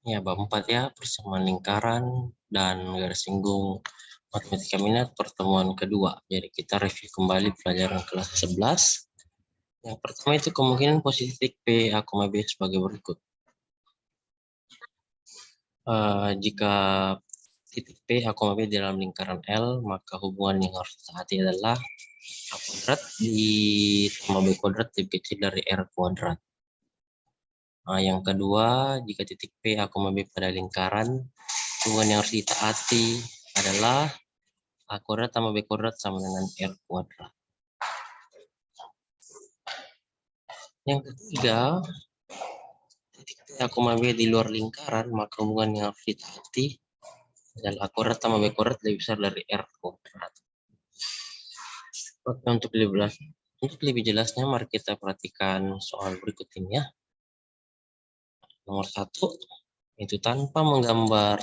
Ya, bab 4 ya, persamaan lingkaran dan garis singgung matematika minat pertemuan kedua. Jadi kita review kembali pelajaran kelas 11. Yang pertama itu kemungkinan posisi titik P, A, B sebagai berikut. Jika titik P, A, B dalam lingkaran L, maka hubungan yang harus ditaati adalah A kuadrat ditambah B kuadrat lebih kecil dari R kuadrat. Yang kedua, jika titik P, A, B pada lingkaran, hubungan yang harus ditaati adalah A kuadrat tambah B kuadrat sama dengan R kuadrat. Yang ketiga, titik P, A, B di luar lingkaran, maka hubungan yang harus ditaati adalah A kuadrat tambah B kuadrat lebih besar dari R kuadrat. Oke, untuk lebih jelasnya, mari kita perhatikan soal berikut ini ya. Nomor 1, itu tanpa menggambar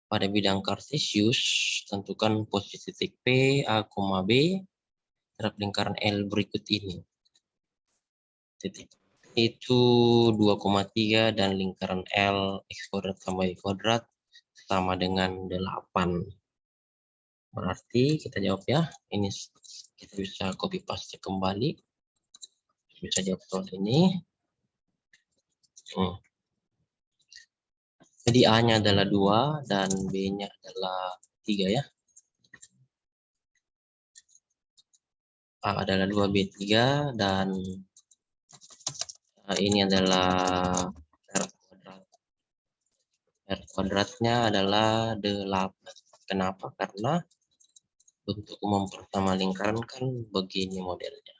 pada bidang kartesius, tentukan posisi titik P, A, B terhadap lingkaran L berikut ini. Titik itu 2,3 dan lingkaran L X kuadrat tambah Y kuadrat sama dengan 8. Berarti kita jawab ya. Ini kita bisa copy paste kembali. Bisa jawab soal ini. Jadi A-nya adalah 2 dan B-nya adalah 3 ya. A adalah 2, B 3 dan ini adalah R kuadrat. R kuadratnya adalah 8. Kenapa? Karena untuk umum pertama lingkaran kan begini modelnya.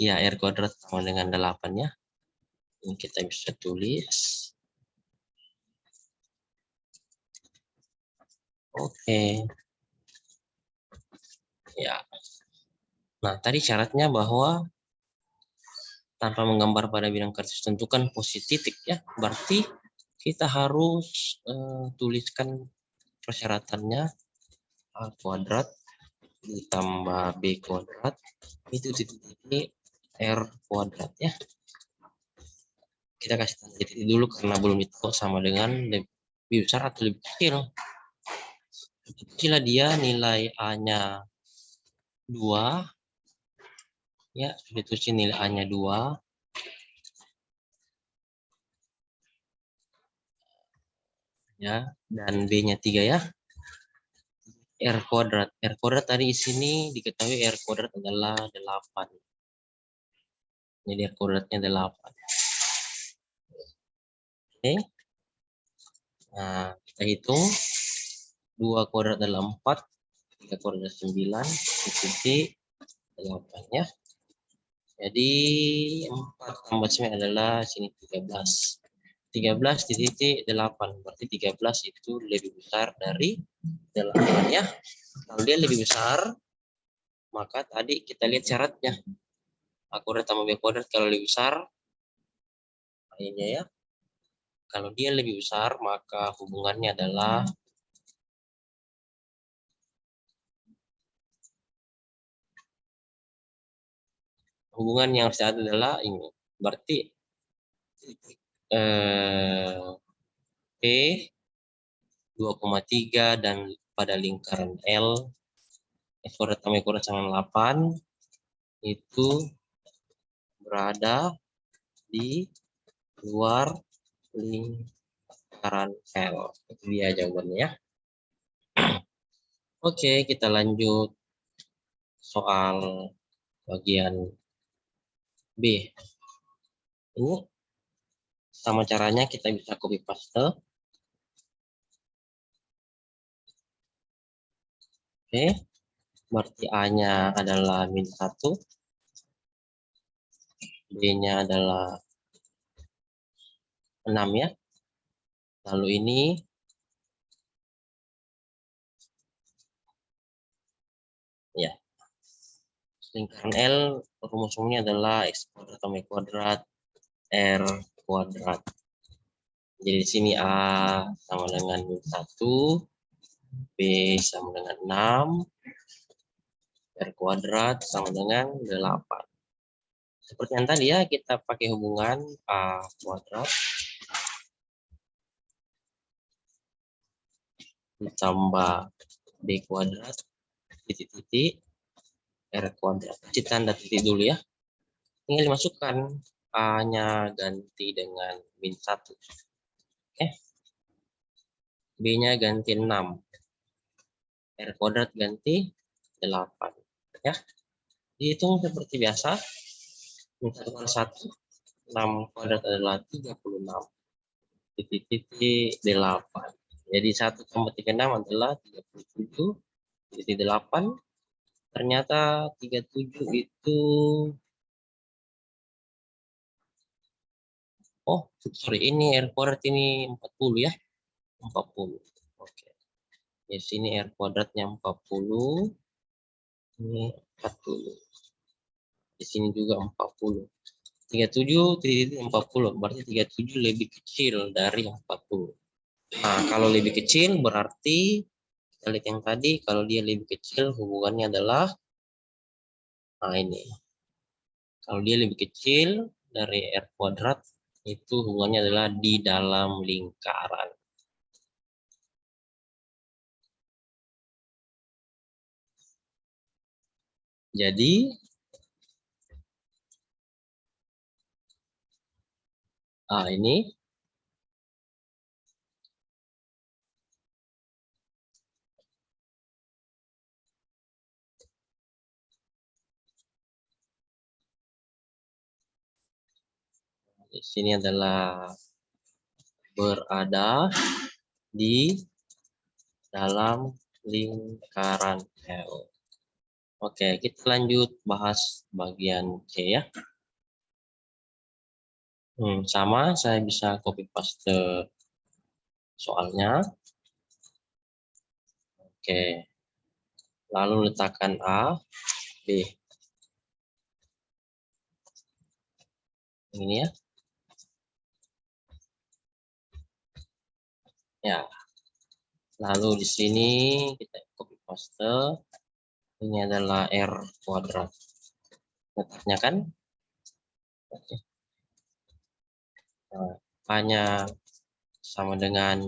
Ya, R kuadrat sama dengan 8 ya. Ini kita bisa tulis. Oke. Ya. Nah, tadi syaratnya bahwa tanpa menggambar pada bidang kartesius tentukan posisi titik ya. Berarti kita harus tuliskan persyaratannya A kuadrat ditambah B kuadrat itu titik R kuadrat ya. Kita kasih tanda titik dulu karena belum ditahu sama dengan lebih besar atau lebih kecil. Kecil dia nilai A-nya 2 ya, sudah tulis nilai A-nya 2 ya, dan B-nya 3 ya. R kuadrat tadi di sini diketahui R kuadrat adalah 8. Jadi R kuadratnya 8. Oke. Nah, kita hitung 2 kuadrat adalah 4, 3 kuadrat adalah 9, ikuti 8 ya. Jadi 4 tambah 9 adalah sini 13. 13 di titik 8, berarti 13 itu lebih besar dari 8 ya. Kalau dia lebih besar, maka tadi kita lihat syaratnya. A kuadrat tambah B kuadrat kalau lebih besar, ini ya. Kalau dia lebih besar, maka hubungannya adalah hubungan yang harus ada adalah ini. Berarti P 2,3 dan pada lingkaran L X kuadrat tambah Y kuadrat sama 8 itu berada di luar lingkaran L. Itu dia jawabannya ya. Oke, kita lanjut soal bagian B. Ini sama caranya kita bisa copy paste. Oke, berarti A-nya adalah -1, B-nya adalah 6 ya. Lalu ini ya. Lingkaran L rumusnya adalah X kuadrat tambah Y kuadrat R kuadrat. Jadi di sini A sama dengan -1, B sama dengan 6, R kuadrat sama dengan 8. Seperti yang tadi ya, kita pakai hubungan A kuadrat ditambah B kuadrat titik-titik R kuadrat. Kasih tanda titik dulu ya. Tinggal dimasukkan, A-nya ganti dengan min 1. Oke. B-nya ganti 6. R kuadrat ganti 8. Ya. Dihitung seperti biasa. Min 1 kali 1. 6 kuadrat adalah 36. Titik-titik 8. Jadi 1 tambah 36 adalah 37. Titik 8. Ternyata 37 itu, oh sorry, ini R kuadrat ini 40 ya, 40. Oke, di sini R kuadratnya 40, ini 40, di sini juga 40. 37 titik 40, berarti 37 lebih kecil dari 40. Nah, kalau lebih kecil berarti kita lihat yang tadi, kalau dia lebih kecil hubungannya adalah, nah ini, kalau dia lebih kecil dari R kuadrat, itu hubungannya adalah di dalam lingkaran. Jadi, ini di sini adalah berada di dalam lingkaran L. Oke, kita lanjut bahas bagian C ya. Sama, saya bisa copy paste soalnya. Oke, lalu letakkan A, B. Ini ya. Ya. Lalu di sini kita copy paste. Ini adalah R kuadrat. Letaknya kan? Oke. Nah, A-nya sama dengan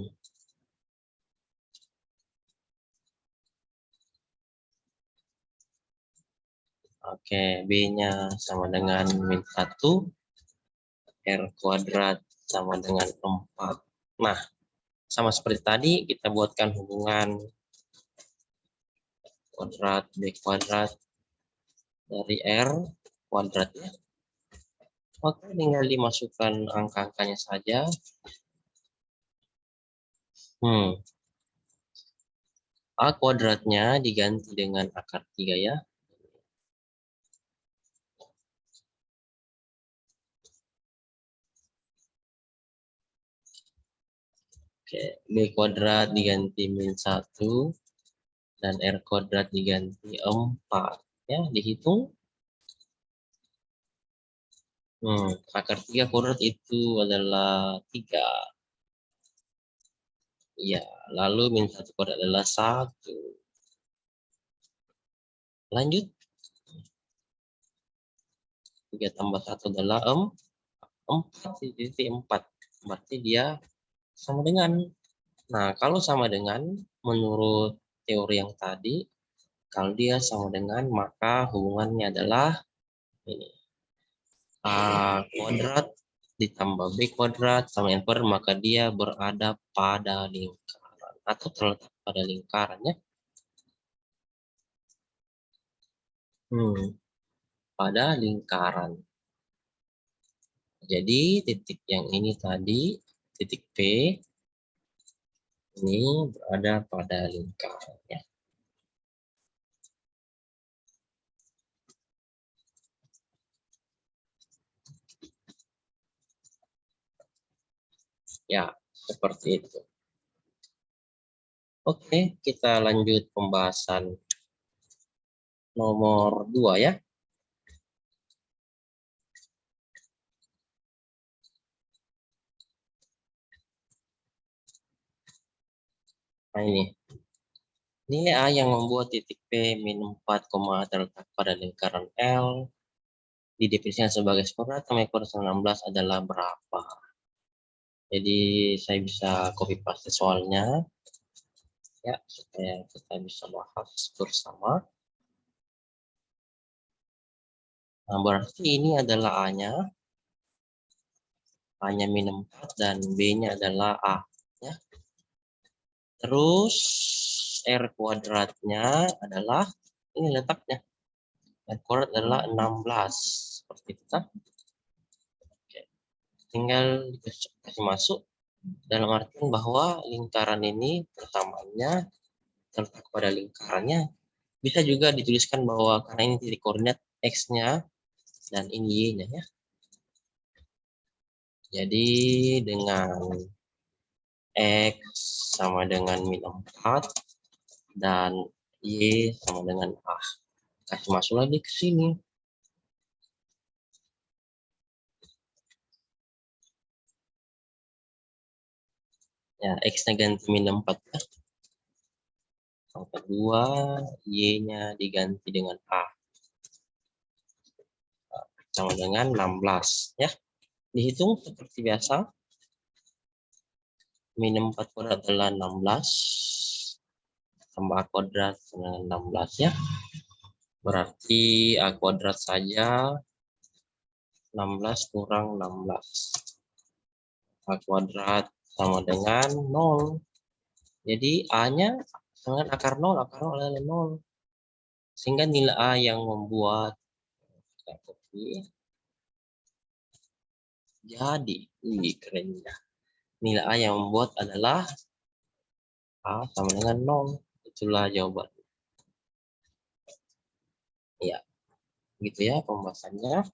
B-nya sama dengan min 1, R kuadrat sama dengan 4. Nah, sama seperti tadi, kita buatkan hubungan kuadrat B kuadrat dari R kuadrat ya. Oke, tinggal dimasukkan angka-angkanya saja. A kuadratnya diganti dengan akar 3 ya. Oke, B kuadrat diganti min 1 dan R kuadrat diganti 4 ya, dihitung. Akar 3 kuadrat itu adalah 3. Ya, lalu min 1 kuadrat adalah 1. Lanjut. 3 tambah 1 adalah 4. Berarti dia sama dengan. Nah, kalau sama dengan, menurut teori yang tadi, kalau dia sama dengan, maka hubungannya adalah ini. A kuadrat ditambah B kuadrat sama yang kuadrat, maka dia berada pada lingkaran atau terletak pada lingkaran ya. Pada lingkaran. Jadi titik yang ini tadi, titik P, ini berada pada lingkaran ya. Ya, seperti itu. Oke, kita lanjut pembahasan nomor 2 ya. Nah ini A yang membuat titik P min 4, terletak pada lingkaran L. didefinisikan sebagai x kuadrat tambah y kuadrat sama 16 adalah berapa. Jadi saya bisa copy paste soalnya ya supaya kita bisa bahas bersama. Nah, berarti ini adalah A-nya min 4 dan B-nya adalah A ya. Terus R kuadratnya adalah ini letaknya. R kuadrat adalah 16 seperti itu kan. Oke. Tinggal kasih masuk dalam artian bahwa lingkaran ini pertamanya terletak pada lingkarannya. Bisa juga dituliskan bahwa karena ini titik koordinat X-nya dan ini Y-nya ya. Jadi dengan X sama dengan min 4 dan Y sama dengan A. Kasih masuk lagi ke sini. Ya, X-nya ganti min 4 ya. Yang kedua, Y-nya diganti dengan A. Sama dengan 16 ya. Dihitung seperti biasa. Min 4 kuadrat adalah 16 tambah A kuadrat dengan 16 ya. Berarti A kuadrat saja 16 kurang 16. A kuadrat sama dengan 0. Jadi A-nya dengan akar 0 adalah 0. Sehingga nilai A yang membuat kita copy. Jadi, kerennya. Nilai A yang membuat adalah A sama dengan 0. Itulah jawaban. Ya, gitu ya pembahasannya.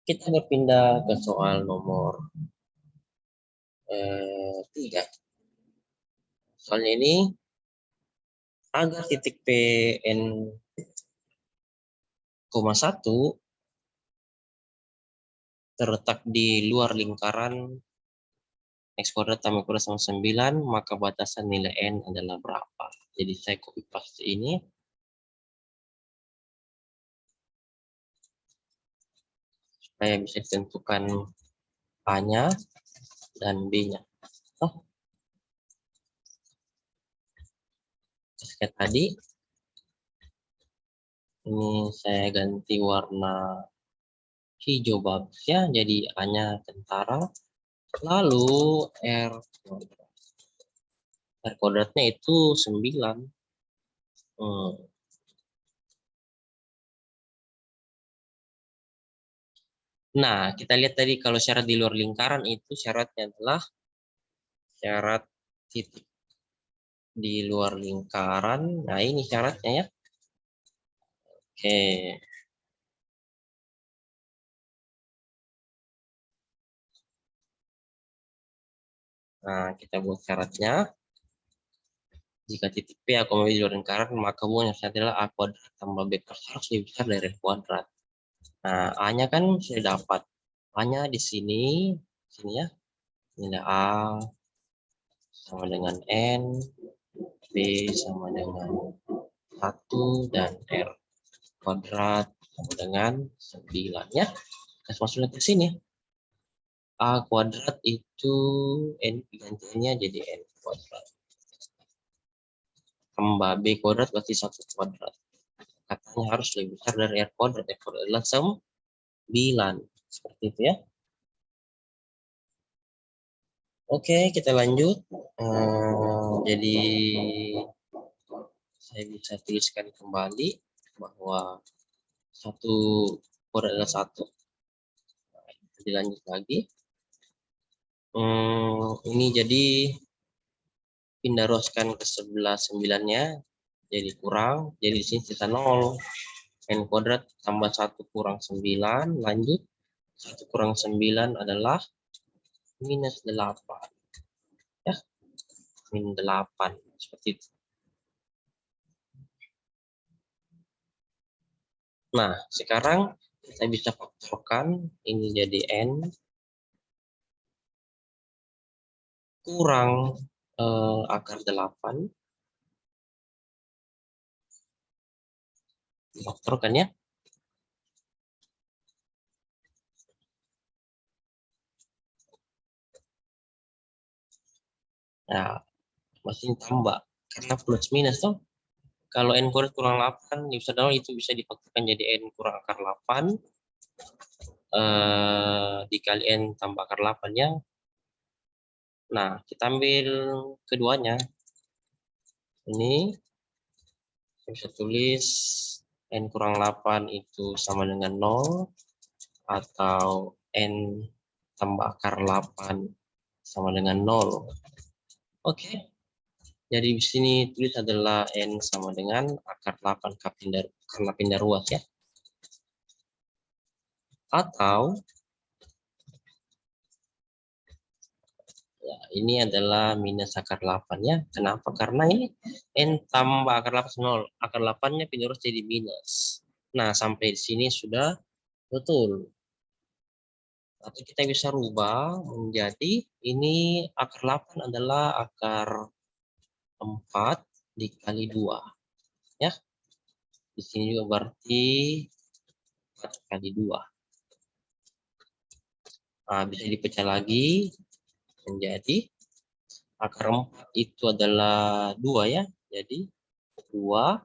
Kita berpindah ke soal nomor 3. Soalnya ini agar titik Pn, 1 terletak di luar lingkaran X kuadrat tambah kuadrat sama 9, maka batasan nilai N adalah berapa. Jadi saya copy paste ini. Supaya bisa ditentukan A-nya dan B-nya. Kayak tadi, ini saya ganti warna hijau bagus ya, jadi A-nya tentara. Lalu R kuadratnya itu 9. Nah, kita lihat tadi kalau syarat di luar lingkaran itu syaratnya adalah syarat titik di luar lingkaran. Nah, ini syaratnya ya. Oke. Nah, kita buat syaratnya. Jika titik P aku di luar lingkaran, maka hubungan yang adalah A kuadrat tambah B kuadrat harus lebih besar dari R kuadrat. Nah, A-nya kan sudah dapat. A-nya di sini ya. Nilai A sama dengan N, B sama dengan 1, dan R kuadrat sama dengan 9 ya. Kita masukkan ke sini. A kuadrat itu N gantinya jadi N kuadrat. Tambah B kuadrat berarti 1 kuadrat. Katanya harus lebih besar dari R kuadrat. R kuadrat adalah 9. Seperti itu ya. Oke, kita lanjut. Jadi saya bisa tuliskan kembali bahwa 1 kuadrat adalah 1. Dilanjut lagi. Ini jadi pindah ruaskan ke sebelah 9-nya, jadi kurang. Jadi di sini sisa 0. N kuadrat tambah 1 kurang 9. Lanjut. 1 kurang 9 adalah minus 8. Ya, min 8. Seperti itu. Nah, sekarang kita bisa faktorkan ini jadi N kurang akar 8. Faktorkan ya. Nah, masih tambah. Karena plus minus tuh. Kalau n kuadrat kurang 8, itu bisa difaktorkan jadi n kurang akar 8. Dikali n tambah akar 8 ya. Nah, kita ambil keduanya. Ini saya bisa tulis n kurang 8 itu sama dengan 0, atau n tambah akar 8 sama dengan 0. Oke. Jadi di sini tulis adalah n sama dengan akar 8 karena pindah ruas ya. Atau ya, ini adalah minus akar 8 ya. Kenapa? Karena ini n tambah akar 8 0. Akar 8-nya pindah ruas jadi minus. Nah, sampai di sini sudah betul. Atau kita bisa rubah menjadi ini akar 8 adalah akar 4 dikali 2 ya. Di sini juga berarti 4 kali 2. Nah, bisa dipecah lagi menjadi akar 4 itu adalah 2 ya. Jadi 2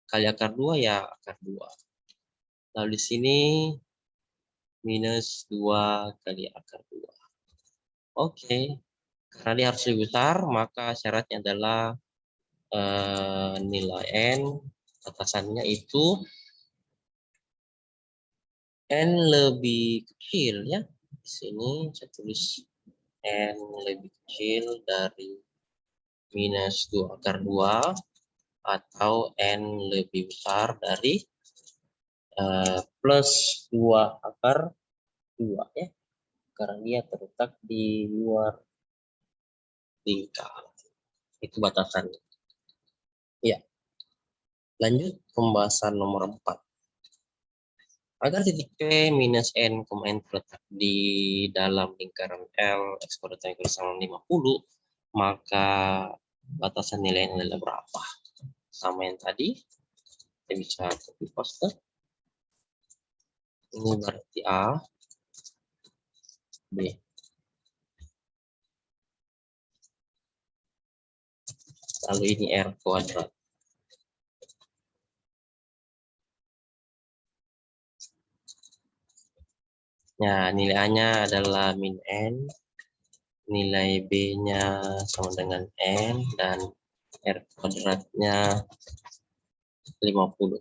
kali akar 2 ya akar 2. Lalu di sini minus 2 kali akar 2. Oke. Karena dia harus lebih besar, maka syaratnya adalah nilai n batasannya itu n lebih kecil ya. Di sini saya tulis n lebih kecil dari minus 2 akar 2 atau n lebih besar dari plus 2 akar 2 ya. Karena dia terletak di luar lingkar. Itu batasannya. Ya. Lanjut pembahasan nomor 4. Agar titik P minus n, n terletak di dalam lingkaran L, x kuadrat sama 50, maka batasan nilai n adalah berapa? Sama yang tadi, kita bisa copy paste. Ini berarti A, B. Lalu ini R kuadrat. Nah, nilai A-nya adalah min n, nilai B-nya sama dengan n, dan R kuadratnya 50.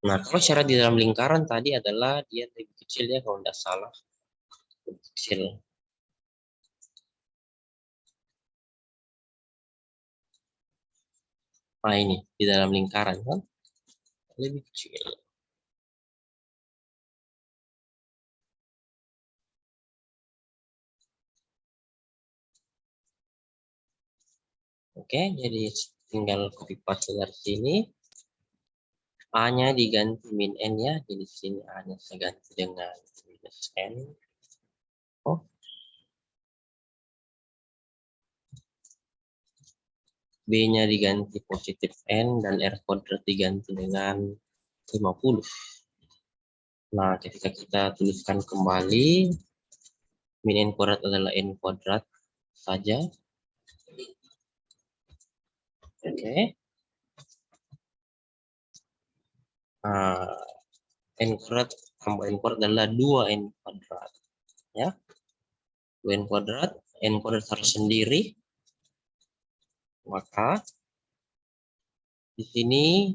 Nah, kalau syarat di dalam lingkaran tadi adalah dia lebih kecil ya, kalau tidak salah. Lebih kecil. Nah, ini di dalam lingkaran kan lebih kecil. Oke, jadi tinggal copy paste dari sini. A-nya diganti min n ya, jadi sini A-nya saya ganti dengan minus n. Oh. B-nya diganti positif n dan R kuadrat diganti dengan 50. Nah, ketika kita tuliskan kembali, min n kuadrat adalah n kuadrat saja. Oke. Nah, n kuadrat tambah n kuadrat adalah 2n kuadrat. Ya. 2n kuadrat, n kuadrat harus sendiri. Maka di sini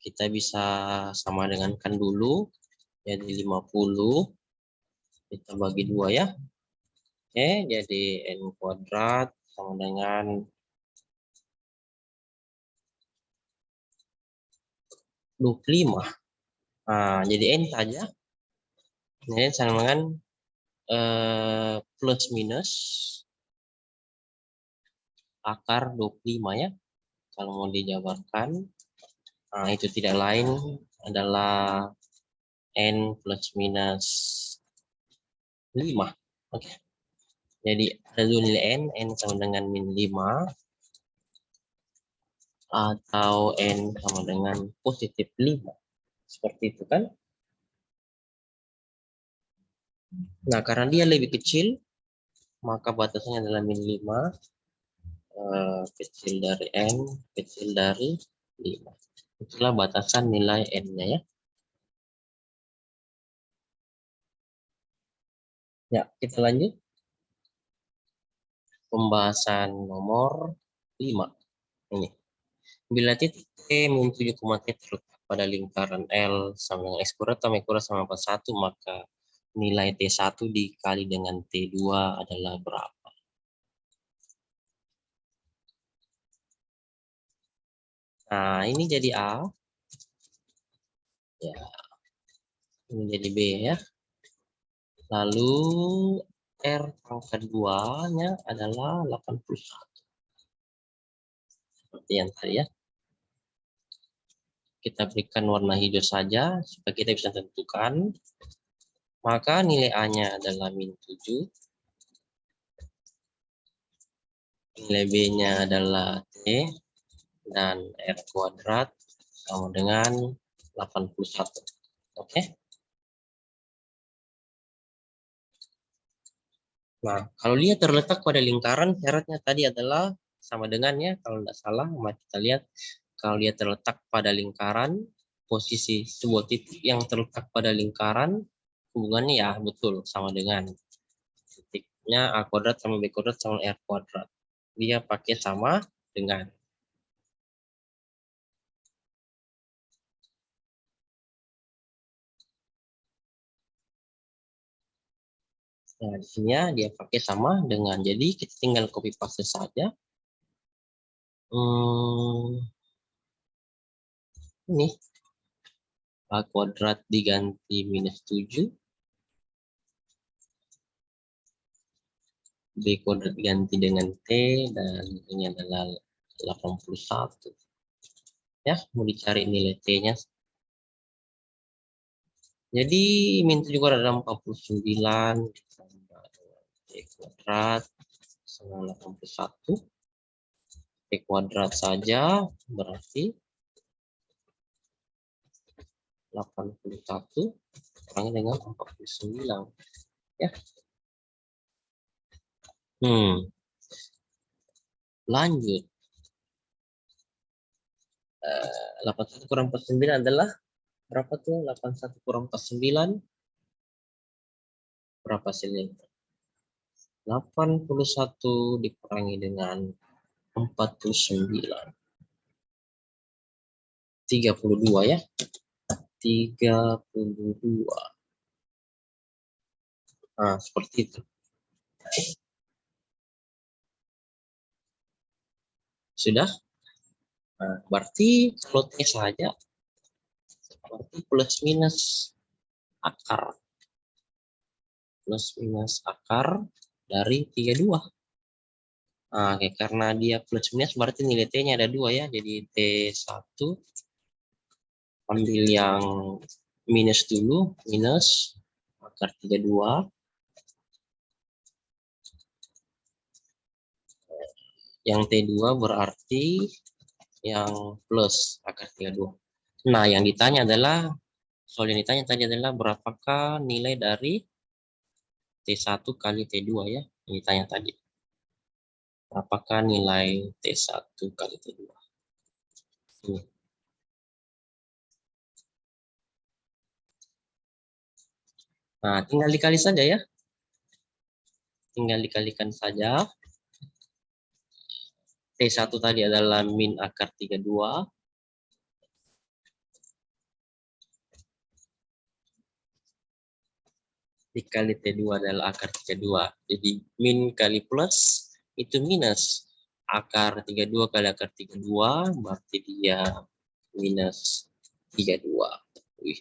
kita bisa sama dengankan dulu. Jadi 50 kita bagi 2 ya. Oke, jadi n kuadrat sama dengan 25. Nah, jadi n saja. Ini sama dengan plus minus akar 25 ya. Kalau mau dijabarkan, nah itu tidak lain adalah n plus minus 5. Oke. Jadi ada dua nilai n sama dengan min 5 atau n sama dengan positif 5. Seperti itu kan? Nah, karena dia lebih kecil, maka batasannya adalah min 5, kecil dari N, kecil dari 5. Itulah batasan nilai N-nya ya. Ya, kita lanjut. Pembahasan nomor 5. Ini. Bila titik T min 7, T terletak pada lingkaran L sama dengan X kuadrat tambah Y kuadrat sama 41, maka nilai T1 dikali dengan T2 adalah berapa? Nah, ini jadi A. Ya, ini jadi B ya. Lalu R pangkat 2-nya adalah 81. Seperti yang tadi ya. Kita berikan warna hijau saja supaya kita bisa tentukan. Maka nilai A-nya adalah min 7. Nilai B-nya adalah T. Dan R kuadrat sama dengan 81. Oke. Nah, kalau dia terletak pada lingkaran, syaratnya tadi adalah sama dengannya. Kalau tidak salah, mari kita lihat. Kalau dia terletak pada lingkaran, posisi sebuah titik yang terletak pada lingkaran, hubungannya ya betul sama dengan titiknya A kuadrat sama B kuadrat sama R kuadrat. Dia pakai sama dengan. Nah, di sini dia pakai sama dengan. Jadi kita tinggal copy paste saja. Ini A kuadrat diganti minus 7. B kuadrat diganti dengan T. Dan ini adalah 81. Ya, mau dicari nilai T-nya. Jadi min 7 kuadrat adalah 49. Ditambah T kuadrat sama 81. T kuadrat saja berarti 81 kurang dengan 49. Ya. Lanjut. 81 kurang 49 adalah berapa tuh? 81 kurang 49 berapa hasilnya? 81 dikurangi dengan 49. 32 ya. 32. Nah, seperti itu. Sudah? Nah, berarti kalau T saja, berarti plus minus akar. Plus minus akar dari 32. Nah, oke, karena dia plus minus berarti nilai T-nya ada 2 ya. Jadi T1 ambil yang minus dulu, minus akar 32. Yang T2 berarti yang plus akar 32. Nah, yang ditanya adalah, soal yang ditanya tadi adalah berapakah nilai dari T1 kali T2 ya. Yang ditanya tadi. Berapakah nilai T1 kali T2? Ini. Nah, tinggal dikali saja ya. Tinggal dikalikan saja. T1 tadi adalah min akar 32. Dikali T2 adalah akar 32. Jadi min kali plus itu minus. Akar 32 kali akar 32 berarti dia minus 32. Wih,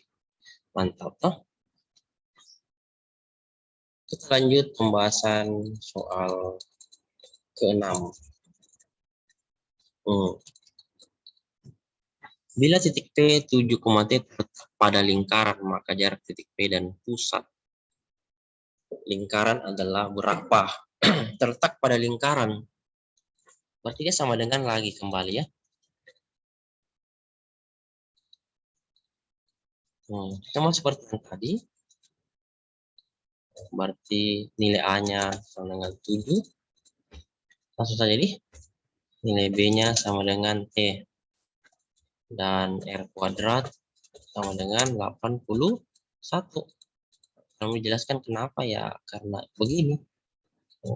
mantap toh. Kita lanjut pembahasan soal ke-6. Bila titik P 7, T terletak pada lingkaran, maka jarak titik P dan pusat lingkaran adalah berapa? Terletak pada lingkaran. Berarti dia sama dengan lagi kembali ya. Sama seperti yang tadi. Berarti nilai A-nya sama dengan 7. Langsung saja nilai B-nya sama dengan T. Dan R kuadrat sama dengan 81. Kami jelaskan kenapa ya, karena begini.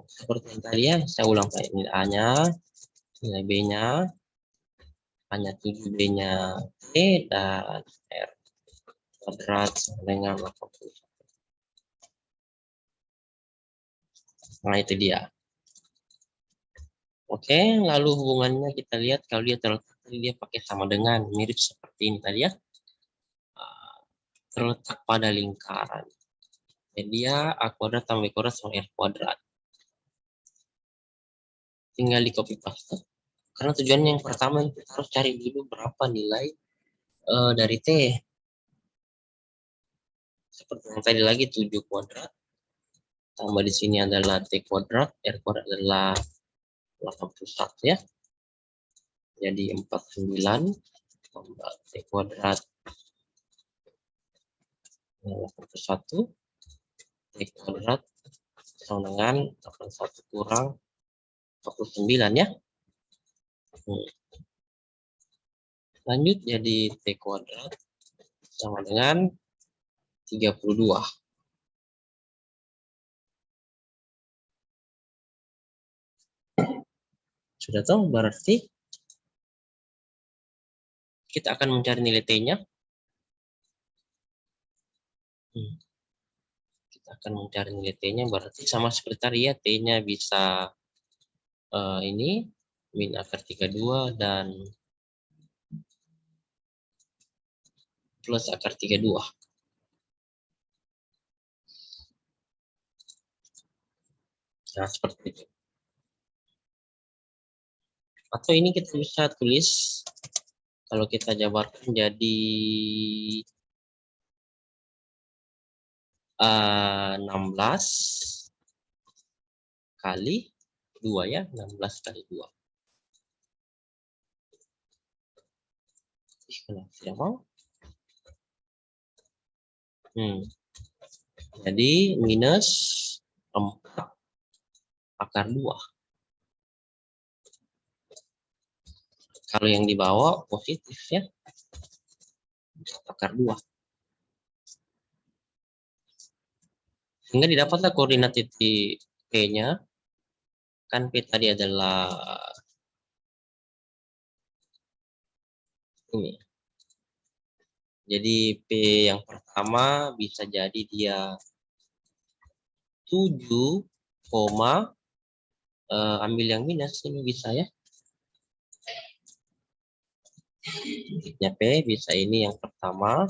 Seperti yang tadi ya, saya ulang Pak. Nilai A-nya, nilai B-nya, hanya 7, B-nya T, dan R kuadrat sama dengan 81. Nah, itu dia. Oke, lalu hubungannya kita lihat kalau dia terletak, dia pakai sama dengan, mirip seperti ini tadi ya. Terletak pada lingkaran. Jadi dia A kuadrat tambah B kuadrat sama R kuadrat. Tinggal di copy paste. Karena tujuannya yang pertama kita harus cari dulu berapa nilai dari T. Seperti yang tadi lagi 7 kuadrat. Tambah di sini adalah T kuadrat, R kuadrat adalah 81 ya. Jadi 49 tambah T kuadrat 81. T kuadrat sama dengan 81 kurang 49 ya. Lanjut jadi T kuadrat sama dengan 32. Sudah tahu, berarti kita akan mencari nilai T-nya. Kita akan mencari nilai T-nya, berarti sama seperti tadi ya, T-nya bisa ini min akar 32 dan plus akar 32. Nah, seperti itu. Atau ini kita bisa tulis, kalau kita jabarkan jadi 16 kali 2 ya, 16 kali 2. Kenapa tidak mau? Jadi minus 4 akar 2. Kalau yang di bawah positif ya, akar 2. Sehingga didapatlah koordinat titik P-nya. Kan P tadi adalah ini. Jadi P yang pertama bisa jadi dia 7, ambil yang minus ini bisa ya. Titiknya P bisa ini yang pertama,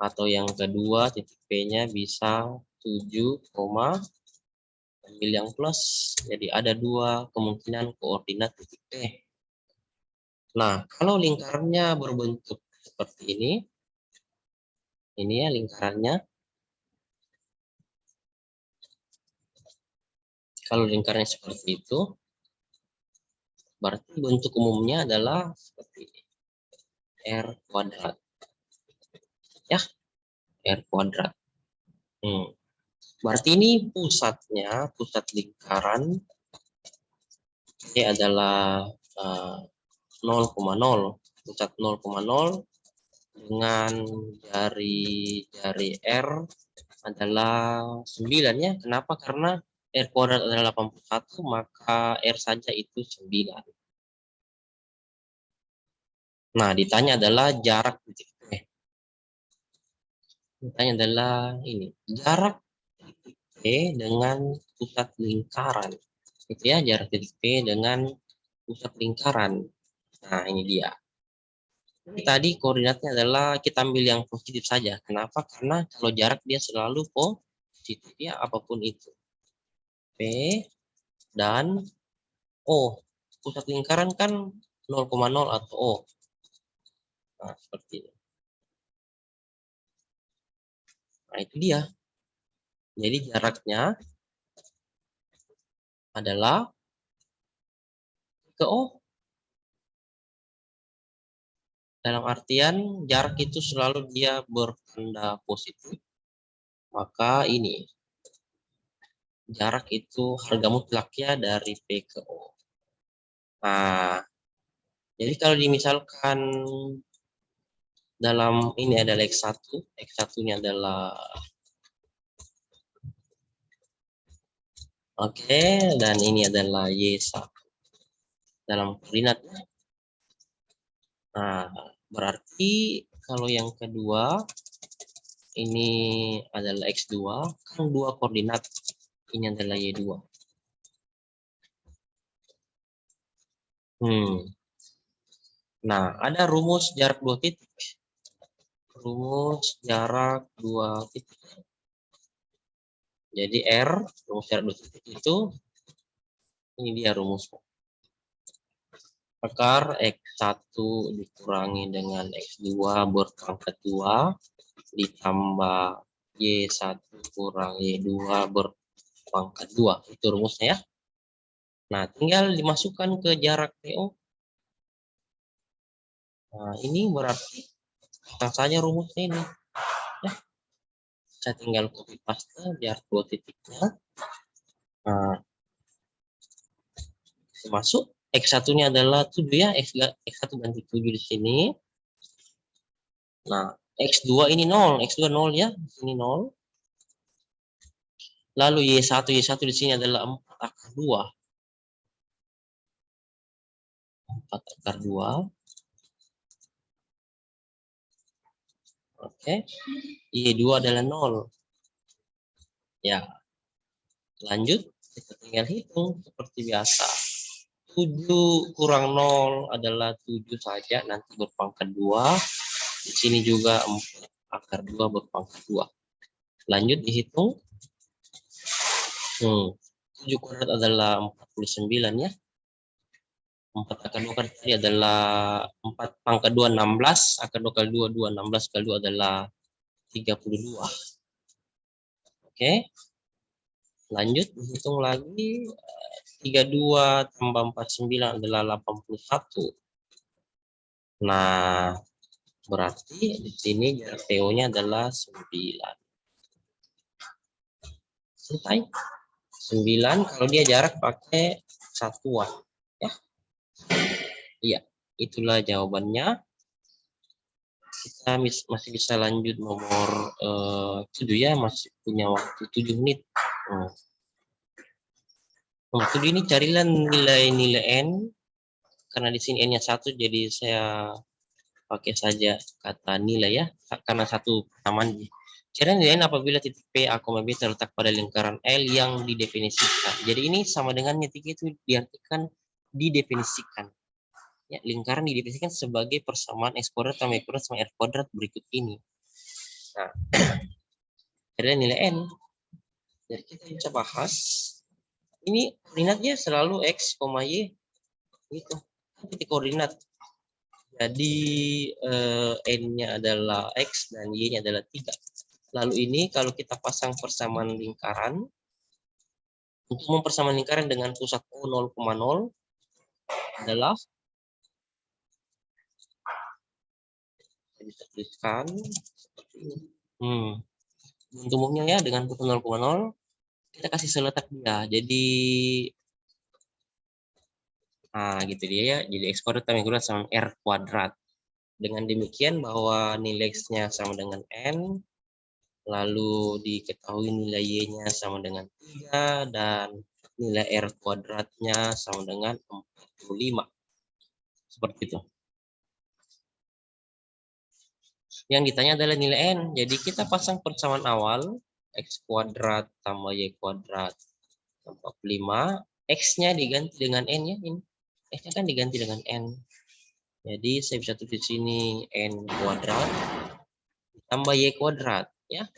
atau yang kedua titik P-nya bisa 7, ambil yang plus. Jadi ada dua kemungkinan koordinat titik P. Nah, kalau lingkarannya berbentuk seperti ini ya lingkarannya. Kalau lingkarannya seperti itu, berarti bentuk umumnya adalah seperti ini. R kuadrat. Ya, R kuadrat. Berarti ini pusatnya, pusat lingkaran ini adalah 0,0. Pusat 0,0 dengan jari R adalah 9 ya. Kenapa? Karena R kuadrat adalah 81, maka R saja itu 9. Nah, ditanya adalah jarak titik P. Ditanya adalah ini, jarak titik P dengan pusat lingkaran. Itu ya, jarak titik P dengan pusat lingkaran. Nah, ini dia. Tadi koordinatnya adalah kita ambil yang positif saja. Kenapa? Karena kalau jarak dia selalu positif ya, apapun itu. P dan O. Pusat lingkaran kan 0,0 atau O. Nah, seperti ini. Nah, itu dia. Jadi jaraknya adalah ke O. Dalam artian jarak itu selalu dia bertanda positif. Maka ini jarak itu harga mutlaknya dari P ke O. Nah, jadi kalau dimisalkan dalam ini adalah X1, X1-nya adalah oke, dan ini adalah Y1 dalam koordinatnya. Nah, berarti kalau yang kedua ini adalah X2, kan 2 koordinat, ini adalah Y2. Nah, ada rumus jarak 2 titik. Rumus jarak 2 titik. Jadi R, rumus jarak 2 titik itu, ini dia rumusnya. Akar X1 dikurangi dengan X2 berpangkat 2 ditambah Y1 kurang Y2 berpangkat 2. Itu rumusnya ya. Nah, tinggal dimasukkan ke jarak PO. Nah, ini berarti pasang saja rumusnya ini. Ya. Saya tinggal copy paste jarak 2 titiknya. Nah, masuk. X1-nya adalah 7 ya, X1 ganti 7 di sini. Nah, X2 ini 0, X2 0 ya, di sini 0. Lalu Y1 di sini adalah 4 akar 2. 4 akar 2. Oke. Y2 adalah 0. Ya. Lanjut, kita tinggal hitung seperti biasa. 7 kurang 0 adalah 7 saja, nanti berpangkat 2. Di sini juga 4 akar 2 berpangkat 2. Lanjut dihitung. 7 kuadrat adalah 49 ya. 4 akar 2 kan tadi adalah 4 pangkat 2 16, akar 2 kali 2 2, 16 kali 2 adalah 32. Oke. Lanjut dihitung lagi. 32 tambah 49 adalah 81. Nah, berarti di sini jarak PO-nya adalah 9. Selesai. 9 kalau dia jarak pakai satuan. Ya. Iya, itulah jawabannya. Kita masih bisa lanjut nomor 7 ya, masih punya waktu 7 menit. Nomor 7 ini carilah nilai-nilai N. Karena di sini N-nya 1, jadi saya pakai saja kata nilai ya, karena satu persamaan. Cari nilai N apabila titik P, A, B terletak pada lingkaran L yang didefinisikan. Jadi ini sama dengan titik itu diartikan didefinisikan. Ya, lingkaran didefinisikan sebagai persamaan X kuadrat tambah Y kuadrat sama R kuadrat berikut ini. Nah, cari nilai N. Jadi kita bisa bahas. Ini koordinatnya selalu X, Y. Itu titik koordinat. Jadi N-nya adalah X dan Y-nya adalah 3. Lalu ini kalau kita pasang persamaan lingkaran, untuk mempersamaan lingkaran dengan pusat O 0,0 adalah, saya bisa tuliskan seperti ini. Untuk umumnya ya, dengan pusat 0,0, kita kasih seletak dia. Jadi, gitu dia ya. Jadi X kuadrat tambah Y kuadrat sama R kuadrat. Dengan demikian bahwa nilai X-nya sama dengan N, lalu diketahui nilai Y-nya sama dengan 3, dan nilai R kuadratnya sama dengan 45. Seperti itu. Yang ditanya adalah nilai N. Jadi kita pasang persamaan awal, X kuadrat tambah Y kuadrat 45. X-nya diganti dengan N ya. Ini X-nya kan diganti dengan N. Jadi saya bisa tulis di sini N kuadrat tambah Y kuadrat ya.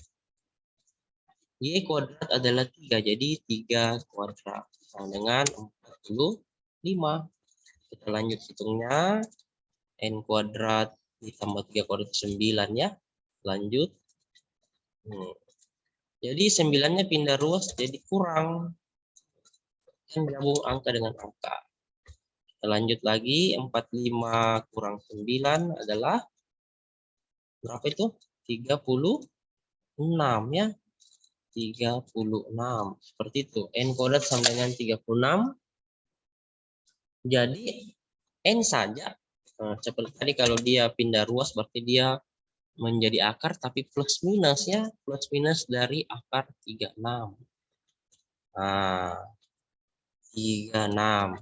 Y kuadrat adalah 3, jadi 3 kuadrat sama dengan 45. Kita lanjut hitungnya. N kuadrat ditambah 3 kuadrat 9 ya. Lanjut. Jadi 9-nya pindah ruas jadi kurang. Kan gabung angka dengan angka. Kita lanjut lagi. 45 kurang 9 adalah berapa itu? 36 ya. 36. Seperti itu. N kuadrat sama dengan 36. Jadi N saja. Nah, seperti tadi kalau dia pindah ruas berarti dia menjadi akar tapi plus minus ya. Plus minus dari akar 36. Nah, 36.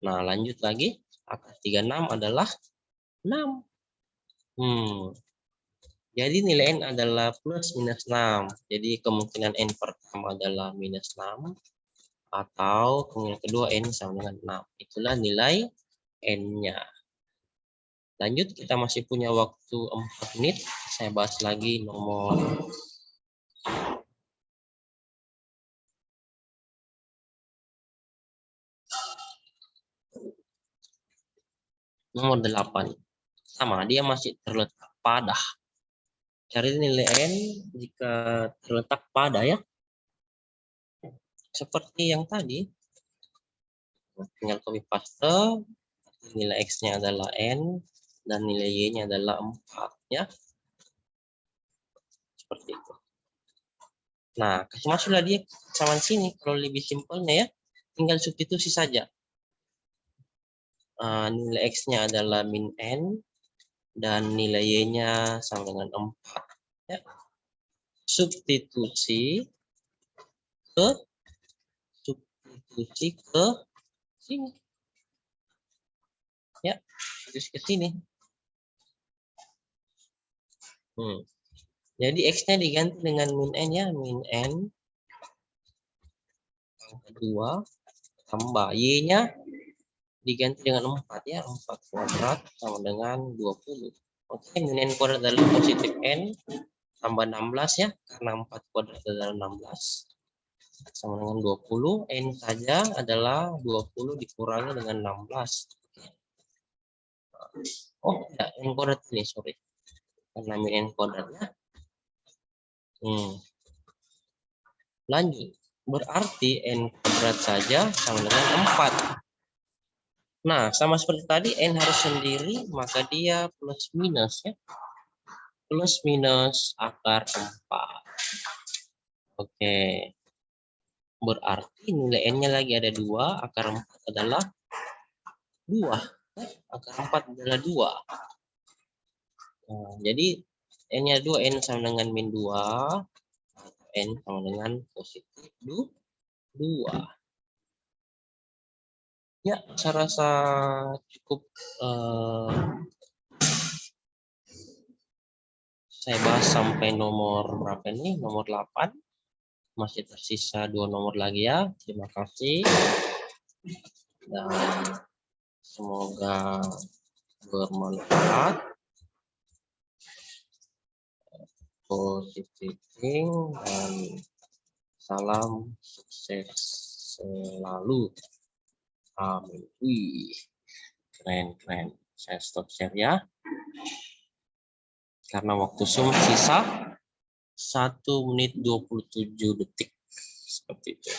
Nah, lanjut lagi. Akar 36 adalah 6. Jadi nilai N adalah plus minus 6. Jadi kemungkinan N pertama adalah minus 6. Atau kemungkinan kedua N sama dengan 6. Itulah nilai N-nya. Lanjut, kita masih punya waktu 4 menit. Saya bahas lagi nomor 8. Sama, dia masih terletak pada. Cari nilai N jika terletak pada ya. Seperti yang tadi. Tinggal copy paste. Nilai X-nya adalah N. Dan nilai Y-nya adalah 4 ya. Seperti itu. Nah, kasih masuklah dia sama sini. Kalau lebih simpelnya ya, tinggal substitusi saja. Nilai X-nya adalah min N. Dan nilai Y-nya sama dengan 4. Ya. Substitusi ke sini. Ya, terus ke sini. Jadi X-nya diganti dengan min N ya, min N pangkat 2 tambah Y-nya diganti dengan 4 ya, 4 kuadrat sama dengan 20. Oke, min N kuadrat adalah positif N tambah 16 ya, karena 4 kuadrat adalah 16 sama dengan 20. N saja adalah 20 dikurangi dengan 16. Oh ya, N kuadrat ini, sorry. Karena min N kuadratnya. Lanjut, berarti N kuadrat saja sama dengan 4. Nah, sama seperti tadi, N harus sendiri, maka dia plus minus ya. Plus minus akar 4. Oke. Berarti nilai N-nya lagi ada 2, akar 4 adalah 2. Akar 4 adalah 2. Nah, jadi N-nya 2, N sama dengan min 2. N sama dengan positif 2. Ya, saya rasa cukup saya bahas sampai nomor berapa ini? Nomor 8. Masih tersisa 2 nomor lagi ya. Terima kasih. Dan semoga bermanfaat. Positif dan salam sukses selalu. Amin. Wih, keren. Saya stop share ya. Karena waktu Zoom sisa 1 menit 27 detik. Seperti itu.